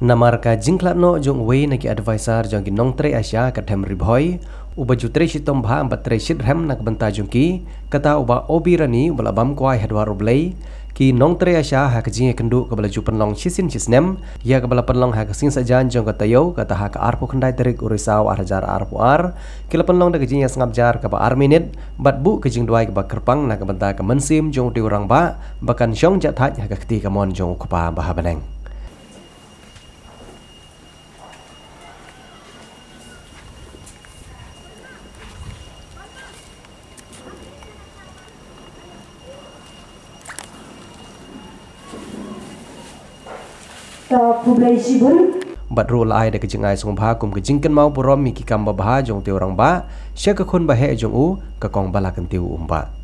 Namarka jingklat no jong wei naki advisor jong ginong tre Asia katem ribhoi uba jutre shitom bha ambat tre shit rem nak benta jongki kata uba obirani ubala bam kwai hedwar oblei ki nong tre Asia ha kajing kendu ke bala ju penlong chisin chisnem ya ke bala penlong ha kasing sajan jong kata yo kata ha ka arpu khandai terik urisau arjar arpu ar kila penlong da kajing sangap jar ke ba arminit bat bu kajing duai ke ba kerpang nak benta ke mensim jong di orang ba bakan syong jathat ha ka kti ka mon jong kupa bah baneng. Bat ru lai da kejingai sung bha kum kejingkan mau purom mi ki kam ba jong te orang ba sya ka khun ba he jong u ka kong bala kan tiu umba.